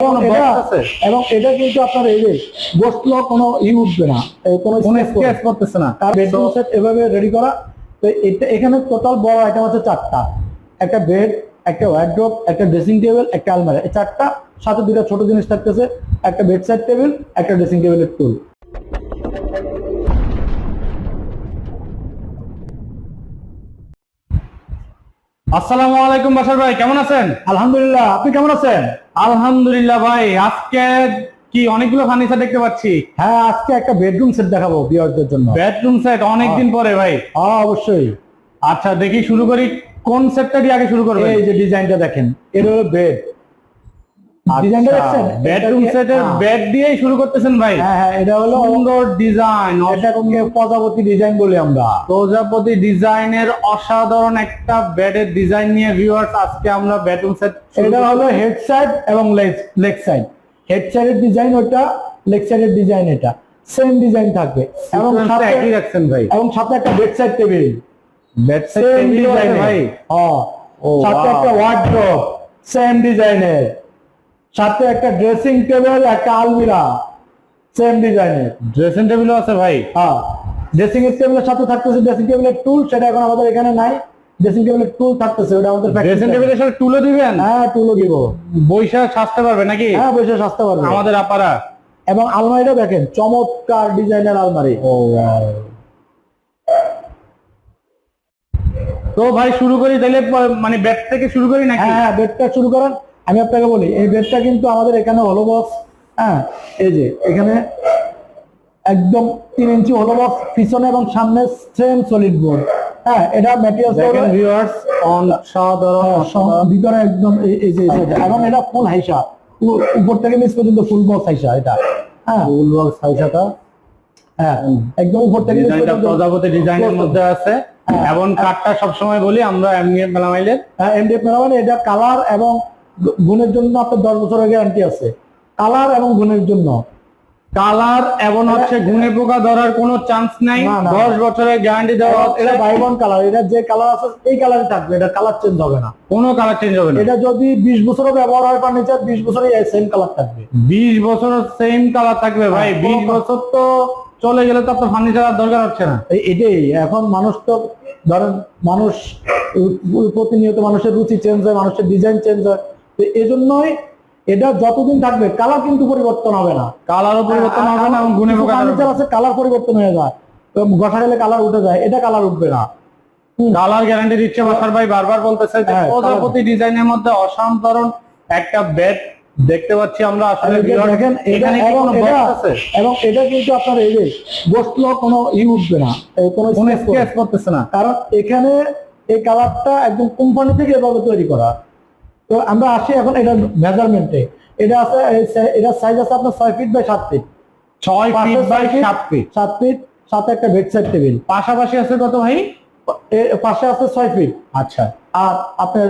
এবং এটা কিন্তু আপনার এই যে বসলো কোনো উঠবে না, কোনো স্ক্র্যাচ করতেছে না। তার বেডরুম সেট এভাবে রেডি করা। তো এটা এখানে টোটাল বড় আইটেম আছে চারটা, একটা বেড, একটা ওয়ার্ড্রোব, একটা ড্রেসিং টেবিল, একটা আলমারি। এই চারটা, সাথে দুটো ছোট জিনিস থাকতেছে, একটা বেড সাইড টেবিল, একটা ড্রেসিং টেবিলের টুল। আসসালামু আলাইকুম বাশার ভাই, কেমন আছেন? আলহামদুলিল্লাহ, আপনি কেমন আছেন? আলহামদুলিল্লাহ ভাই, আজকে কি অনেকগুলো ফার্নিচার দেখতে পাচ্ছি। হ্যাঁ, আজকে একটা বেডরুম সেট দেখাবো ভিউয়ারদের জন্য। বেডরুম সেট অনেকদিন পরে ভাই। হ্যাঁ অবশ্যই। আচ্ছা দেখি শুরু করি, কোন সেটটা দিয়ে আগে শুরু করবেন? এই যে ডিজাইনটা দেখেন, এটা হলো বেড। ডিজাইনটা দেখছেন? বেডরুম সেটের বেড দিয়েই শুরু করতেছেন ভাই? হ্যাঁ হ্যাঁ, এটা হলো সুন্দর ডিজাইন, এটাকে প্রজাপতি ডিজাইন বলি আমরা। প্রজাপতি ডিজাইনের অসাধারণ একটা বেডের ডিজাইন নিয়ে ভিউয়ার্স আজকে আমরা বেডরুম সেট। এটা হলো হেড সাইড এবং লেগ সাইড। হেড সাইডের ডিজাইন ওটা, লেগ সাইডের ডিজাইন এটা, সেম ডিজাইন থাকবে। এবং সাথে একই রাখছেন ভাই, এবং সাথে একটা bed side table. Bed side table আছে ভাই। হ্যাঁ, সাথে একটা ওয়ার্ড্রোব সেম ডিজাইনের, সাথে একটা ড্রেসিং টেবিল, একটা আলমিরা সেম ডিজাইনের। ড্রেসিং টেবিলও আছে ভাই। হ্যাঁ, ড্রেসিং টেবিলের সাথে থাকতেছে ড্রেসিং টেবিলের টুল, সেটা এখন আমাদের এখানে নাই। ড্রেসিং টেবিলের টুল থাকতেছে, ওটা আমাদের ড্রেসিং টেবিলের সাথে টুলও দিবেন? হ্যাঁ, টুলও দিব। বৈশা সাজতে পারবে নাকি? হ্যাঁ, বৈশা সাজতে পারবে আমাদের আপারা। এবং আলমারিটা দেখেন, চমৎকার ডিজাইনের আলমারি। তো ভাই শুরু করি তাহলে, মানে বেড থেকে শুরু করি নাকি? হ্যাঁ, বেডটা শুরু করেন। আমি আপনাকে বলি, এই বেডটা কিন্তু আমাদের এখানে হলো বক্স। হ্যাঁ, এই যে এখানে একদম 3 ইঞ্চি হলো বক্স, পিছনে এবং সামনে সেম সলিড বোর্ড। হ্যাঁ, এটা ম্যাটেরিয়ালস দেখেন ভিউয়ার্স, অসাধারণ। ভিতরে একদম এই যে এবং এটা ফুল হাইসা, উপর থেকে নিচ পর্যন্ত ফুল বক্স হাইসা এটা। হ্যাঁ, ফুল বক্স হাইসাটা। হ্যাঁ, একদম উপর থেকে নিচ ডিজাইনটা পর্যন্ত প্রজাপতি ডিজাইনের মধ্যে আছে। এবং কাঠটা সবসময় বলি আমরা এমডিএফ মেলামাইলের। হ্যাঁ, এমডিএফ মেলামাইল। এটা কালার এবং গুণের জন্য আপনার 10 বছরের গ্যারান্টি আছে, কালার এবং গুণের জন্য। কালার এবং হচ্ছে গুণে পোকা ধরার কোনো চান্স নাই, 10 বছরের গ্যারান্টি দেওয়া হচ্ছে। এটা বাই ওয়ান কালার, এটা যে কালার আছে এই কালারই থাকবে, এটা কালার চেঞ্জ হবে না, কোনো কালার চেঞ্জ হবে না। এটা যদি 20 বছরও ব্যবহার হয় ফার্নিচার, 20 বছরই সেম কালার থাকবে। 20 বছর সেম কালার থাকবে ভাই। 20 বছর তো চলে গেলে তো আপনার ফার্নিচার আর দরকার হচ্ছে না। এটাই এখন মানুষ তো ধরেন, মানুষ প্রতিনিয়ত মানুষের রুচি চেঞ্জ হয়, মানুষের ডিজাইন চেঞ্জ হয়। তো এই জন্যই এটা যতদিন থাকবে কালার কিন্তু পরিবর্তন হবে না, কালারও পরিবর্তন হবে না এবং গুণে পোকা ফার্নিচার আছে কালার পরিবর্তন হয়ে যায়, ঘষা গেলে কালার উঠে যায়, এটা কালার উঠবে না। কালার গ্যারান্টি দিচ্ছে বাসার ভাই, বারবার বলতেছে যে প্রজাপতি ডিজাইনের মধ্যে অসাধারণ একটা বেড দেখতে পাচ্ছি আমরা। আসলে দেখেন এখানে কি কোনো বক্স আছে? এবং এটা কিন্তু আপনার এই যে বসলো কোনো উঠবে না, কোনো স্ক্র্যাচ করতেছে না, কারণ এখানে এই কালারটা একদম কোম্পানি থেকে এভাবে তৈরি করা। তো আমরা আসি এখন এটা মেজারমেন্টে। এটা আছে, এটা সাইজ আছে আপনার 6 feet by 7 feet. 6 feet by 7 feet. 7 feet, সাথে একটা বেড সাইড টেবিল। পাশাপাশি আছে কত ভাই? পাশে আছে 6 ফিট। আচ্ছা, আর আপনার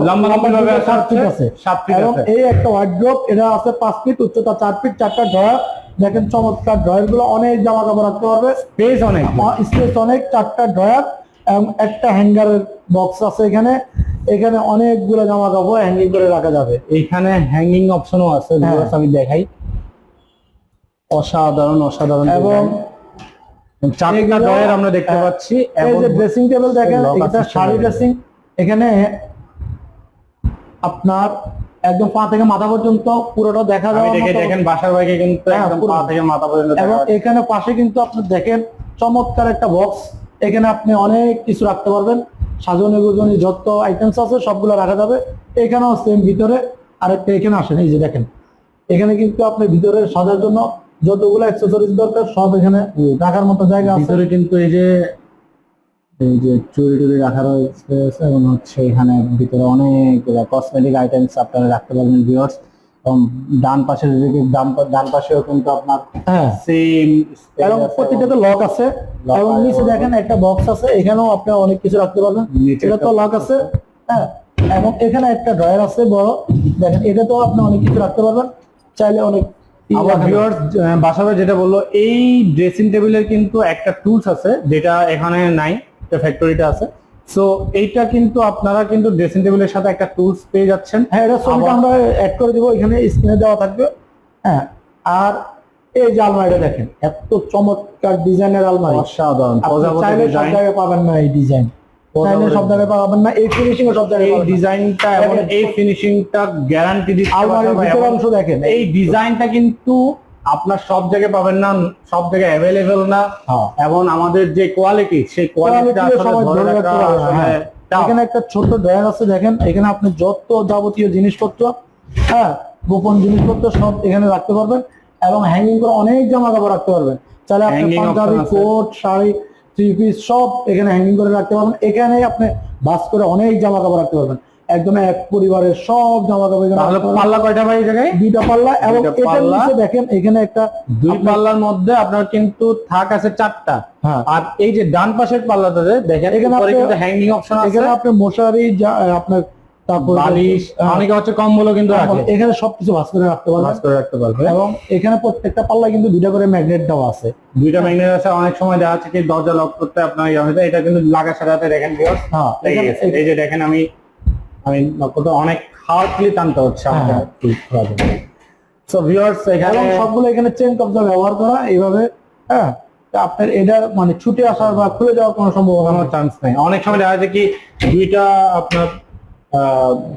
লম্বা ভাবে 7 ফিট আছে। 7 ফিট এবং আছে। এই একটা ওয়ার্ড্রোব, এটা আছে 5 ফিট, উচ্চতা 4 ফিট, 4টা ড্রয়ার। দেখেন চমৎকার ড্রয়ার গুলো, অনেক জামা কাপড় রাখতে পারবে, স্পেস অনেক, স্পেস অনেক। 4টা ড্রয়ার এবং একটা হ্যাঙ্গারের বক্স আছে এখানে। এখানে অনেকগুলো জামা কাপড় হ্যাঙ্গিং করে রাখা যাবে। এখানে হ্যাঙ্গিং অপশনও আছে, আমি দেখাই। অসাধারণ অসাধারণ। এবং 4টা ড্রয়ার আমরা দেখতে পাচ্ছি। এই যে ড্রেসিং টেবিল দেখেন, এটা শাড়ি ড্রেসিং। এখানে আপনার একদম পা থেকে মাথা পর্যন্ত পুরোটা দেখা যায়। দেখেন বাসার বাইকে কিন্তু একদম পা থেকে মাথা পর্যন্ত। এবং এখানে পাশে কিন্তু আপনি দেখেন চমৎকার একটা বক্স, এখানে আপনি অনেক কিছু রাখতে পারবেন, সাজানো গোজনি যত আইটেমস আছে সবগুলো রাখা যাবে। এখানেও সেম ভিতরে আরেকটা, এখানে আসেন, এই যে দেখেন এখানে কিন্তু আপনি ভিতরে সাজার জন্য যতগুলো অ্যাকসেসরিজ দরকার সব এখানে রাখার মতো জায়গা আছে। ভিতরে কিন্তু এই যে চুরি টুরি রাখার স্পেস, এবং হচ্ছে এখানে ভিতরে অনেকগুলো কসমেটিক আইটেমস আপনারা রাখতে পারবেন ভিউয়ার্স। এবং ডান পাশে ডান পাশেও কিন্তু আপনার সেম, এবং প্রত্যেকটাতে লক আছে। এবং নিচে দেখেন একটা বক্স আছে, এখানেও আপনি অনেক কিছু রাখতে পারবেন, এটা তো লক আছে। হ্যাঁ, এবং এখানে একটা ড্রয়ার আছে বড়, দেখেন এটা তো আপনি অনেক কিছু রাখতে পারবেন, চাইলে অনেক। আমার ভিউয়ার্স বাসাবে যেটা বললো, এই ড্রেসিং টেবিলের কিন্তু একটা টুলস আছে যেটা এখানে নাই, ফ্যাক্টরিটা আছে। সো এইটা কিন্তু আপনারা কিন্তু ড্রেসিং টেবিলের সাথে একটা টুলস পেয়ে যাচ্ছেন। হ্যাঁ, এটা ছবিটা আমরা অ্যাড করে দিব, এখানে স্ক্রিনে দেওয়া থাকবে। হ্যাঁ, আর এই যে আলমারিটা দেখেন, এত চমৎকার ডিজাইনের আলমারি, অসাধারণ আপনি প্রজাপতি চাইলে সব ডিজাইন, জায়গায় পাবেন না এই ডিজাইন, চাইলে সব জায়গায় পাবেন না, এই ফিনিশিং সব জায়গায় এই পাবেন না। ডিজাইনটা এবং দেখেন, এই ফিনিশিংটা গ্যারান্টি দিতে আলমারির পারবো। ভিতর এবং অংশ দেখেন, এই ডিজাইনটা কিন্তু আপনার সব জায়গায় পাবেন না, সব জায়গায় অ্যাভেলেবেল না। হ্যাঁ, এবং আমাদের যে কোয়ালিটি, সেই কোয়ালিটিটা কোয়ালিটিও আসলে সবাই ধরে ধরে রাখতে রাখা পারবে না। আসলে হ্যাঁ, tough। এখানে একটা ছোট ড্রয়ার আছে দেখেন, এখানে আপনি যত যাবতীয় জিনিসপত্র, হ্যাঁ, গোপন জিনিসপত্র সব এখানে রাখতে পারবেন, এবং হ্যাঙ্গিং করে অনেক জামা কাপড় রাখতে পারবেন। চাইলে আপনি Hanging পাঞ্জাবি, option আছে। কোট, শাড়ি, থ্রি পিস সব এখানে হ্যাঙ্গিং করে রাখতে পারবেন। এখানে আপনি বাস করে অনেক জামা কাপড় রাখতে পারবেন, একদম এক পরিবারের সব জামা কাপড় এখানে তাহলে রাখতে পারবেন। পাল্লা কয়টা ভাই এই জায়গায়? দুইটা পাল্লা, এবং দুইটা এটার পাল্লা। নিচে দেখেন এখানে একটা দুই আপনার- পাল্লার মধ্যে আপনার কিন্তু থাক আছে 4টা। হ্যাঁ, আর এই যে ডান পাশের পাল্লাটাতে দেখেন এখানে উপরে আপনি- কিন্তু হ্যাঙ্গিং অপশন আছে, এখানে আপনি মশারি, আপনার তারপর বালিশ, অনেকে হচ্ছে কম্বলও কিন্তু রাখে, এখানে সবকিছু ভাঁজ করে রাখতে পারবেন। ভাঁজ করে রাখতে পারবে। এবং এখানে প্রত্যেকটা পাল্লা কিন্তু দুইটা করে ম্যাগনেট দেওয়া আছে। দুইটা ম্যাগনেট আছে, অনেক সময় দেখা যাচ্ছে কি দরজা লক করতে আপনার ইয়ে হয়ে যায়, এটা কিন্তু লাগার সাথে সাথে দেখেন viewers, হ্যাঁ, লেগে এখানে- গেছে। এই যে দেখেন আমি লক করতে অনেক হার্ডলি টানতে হচ্ছে আমাকে। সো ভিউয়ার্স এখানে এবং সবগুলো এখানে চেন কবজা ব্যবহার করা এইভাবে। হ্যাঁ, তা আপনার এটা মানে ছুটে আসার বা খুলে যাওয়ার কোনো সম্ভাবনা কোনো নেই। চান্স নেই। অনেক সময় দেখা যায় কি দুইটা আপনার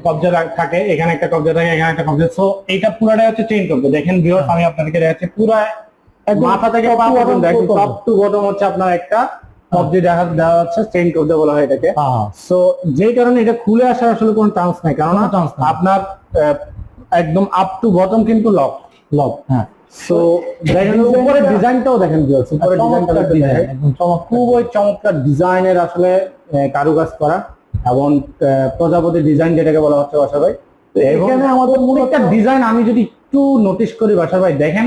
কবজা থাকে, এখানে একটা কবজা থাকে, এখানে একটা কবজা। সো এইটা পুরাটাই হচ্ছে চেইন কবজা। দেখেন ভিউয়ার্স আমি আপনাদেরকে দেখাচ্ছি পুরো একদম মাথা থেকে top পা to পর্যন্ত bottom একদম পুরো টপ টু বটম হচ্ছে আপনার একটা কবজা দেওয়া যাচ্ছে, চেইন কবজা বলা হয় এটাকে। হ্যাঁ, সো যেই কারণে এটা খুলে আসার আসলে কোনো চান্স নাই, কারণ কোনো chance নাই। আপনার একদম আপ টু বটম কিন্তু লক। লক। হ্যাঁ, সো দেখেন উপরে ডিজাইনটাও দেখেন ভিউয়ার্স, উপরে ডিজাইনটা চমৎকার দেখতে ডিজাইন, দেখেন। একদম চমৎকার। খুবই চমৎকার ডিজাইনের আসলে কারুকাজ করা, এবং প্রজাপতি ডিজাইন যেটাকে বলা হচ্ছে বাসা ভাই। এবং এখানে আমাদের প্রত্যেকটা ডিজাইন আমি যদি একটু নোটিস করি বাসা ভাই, দেখেন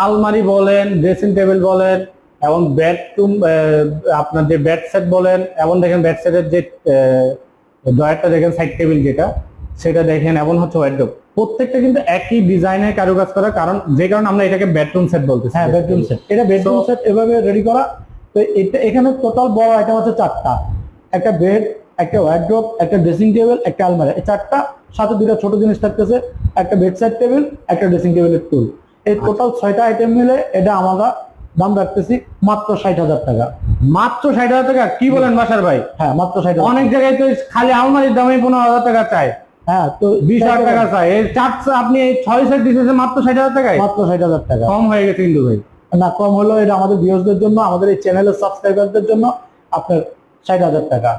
আলমারি বলেন, ড্রেসিং টেবিল বলেন, এবং বেডরুম আপনার যে বেড সেট বলেন, এবং দেখেন বেড সেটের যে ড্রয়ারটা দেখেন, সাইড টেবিল যেটা, সেটা দেখেন, এবং হচ্ছে ওয়ার্ডরোব, প্রত্যেকটা কিন্তু একই ডিজাইনের কারুকাজ করা, কারণ যে কারণে আমরা এটাকে বেডরুম সেট বলতেছি। হ্যাঁ, বেডরুম সেট, এটা বেডরুম So- সেট এভাবে রেডি করা। তো এটা এখানে টোটাল বড় আইটেম আছে 4টা, একটা বেড, একটা ওয়ার্ডরোব, একটা ড্রেসিং টেবিল, একটা আলমারি। এই 4টা, সাথে দুইটা ছোট জিনিস থাকতেছে, একটা বেড সাইড টেবিল, একটা ড্রেসিং টেবিলের টুল। এই টোটাল 6টা আইটেম মিলে এটা আমরা দাম রাখতেছি মাত্র 60,000 টাকা। মাত্র 60,000 টাকা? কি বলেন বাসার ভাই? হ্যাঁ, মাত্র 60,000। অনেক জায়গায় তো খালি আলমারির দামে 15,000 টাকা চায়, হ্যাঁ, তো 20,000 টাকা চায়। এর চারটা আপনি এই 6 সেট দিতেছেন মাত্র 60,000 টাকায়? মাত্র 60,000 টাকা। কম হয়ে গেছে কিন্তু ভাই। না, কম হলো, এটা আমাদের ভিউয়ারদের জন্য, আমাদের এই চ্যানেলের সাবস্ক্রাইবারদের জন্য আপনার 60,000 টাকা।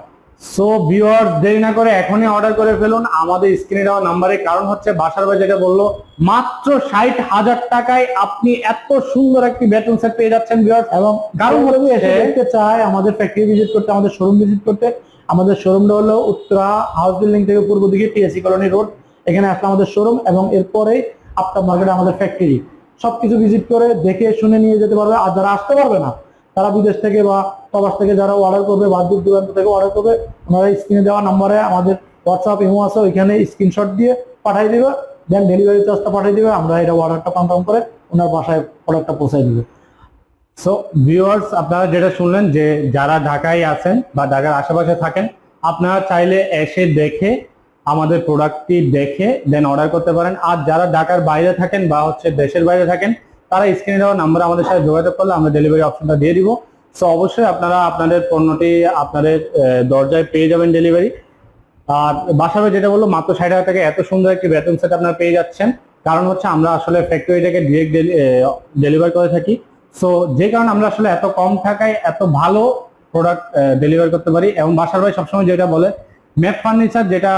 সো ভিউয়ার্স দেরি না করে এখনই অর্ডার করে ফেলুন আমাদের স্ক্রিনে দেওয়া নাম্বারে, কারণ হচ্ছে বাসার ভাই যেটা বললো মাত্র 60,000 টাকায় আপনি এত সুন্দর একটি বেডরুম সেট পেয়ে যাচ্ছেন ভিউয়ার্স। এবং কারণ কারণ যদি এসে হচ্ছে- দেখতে চায় আমাদের ফ্যাক্টরি ভিজিট করতে, আমাদের শোরুম ভিজিট করতে, আমাদের শোরুমটা হলো উত্তরা হাউস বিল্ডিং থেকে পূর্ব দিকে টিএসসি কলোনি রোড, এখানে আসলে আমাদের শোরুম, এবং এরপরেই আপনার মার্কেটে আমাদের ফ্যাক্টরি। সবকিছু ভিজিট করে দেখে শুনে নিয়ে যেতে পারবে। আর যারা আসতে পারবে না, তারা বিদেশ থেকে বা প্রবাস থেকে যারা অর্ডার করবে বা দূর দূরান্ত থেকে অর্ডার করবে, ওনারা স্ক্রিনে দেওয়া নম্বরে আমাদের হোয়াটসঅ্যাপ ইমো আছে, ওইখানে স্ক্রিনশট দিয়ে পাঠিয়ে দিবে, দেন ডেলিভারি চার্জটা পাঠিয়ে দিবে, আমরা এটা অর্ডারটা কনফার্ম করে ওনার বাসায় প্রোডাক্টটা পৌঁছায় দিবে। সো ভিউয়ার্স আপনারা যেটা শুনলেন, যে যারা ঢাকায় আছেন বা ঢাকার আশেপাশে থাকেন, আপনারা চাইলে এসে দেখে আমাদের প্রোডাক্টটি দেখে দেন অর্ডার করতে পারেন। আর যারা ঢাকার বাইরে থাকেন বা হচ্ছে দেশের বাইরে থাকেন, তারা স্ক্রিনে দেওয়া নাম্বার আমাদের সাথে যোগাযোগ করলে আমরা ডেলিভারি অপশনটা দিয়ে দিব। সো অবশ্যই আপনারা আপনাদের পণ্যটি আপনাদের দরজায় পেয়ে যাবেন ডেলিভারি। আর বাসাবে যেটা বললো মাত্র 60,000 টাকা এত সুন্দর একটি বেডরুম সেট আপনারা পেয়ে যাচ্ছেন, কারণ হচ্ছে আমরা আসলে ফ্যাক্টরি থেকে ডিরেক্ট ডেলিভার করে থাকি। সো যে কারণে আমরা আসলে এত কম টাকায় এত ভালো প্রোডাক্ট ডেলিভার করতে পারি। এবং বাসার ভাই সবসময় যেটা বলে, ম্যাপ ফার্নিচার যেটা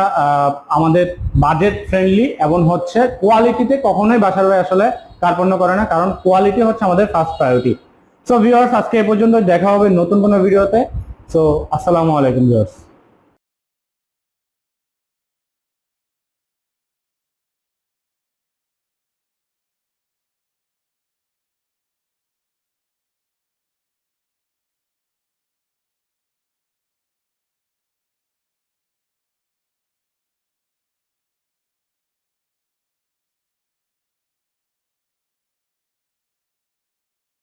আমাদের বাজেট ফ্রেন্ডলি এবং হচ্ছে কোয়ালিটিতে কখনোই বাসার ভাই আসলে কার্পণ্য করে না, কারণ কোয়ালিটি হচ্ছে আমাদের ফার্স্ট প্রায়োরিটি। সো ভিউয়ার্স আজকে এ পর্যন্ত, দেখা হবে নতুন কোনো ভিডিওতে। সো আসসালামু আলাইকুম ভিউয়ার্স।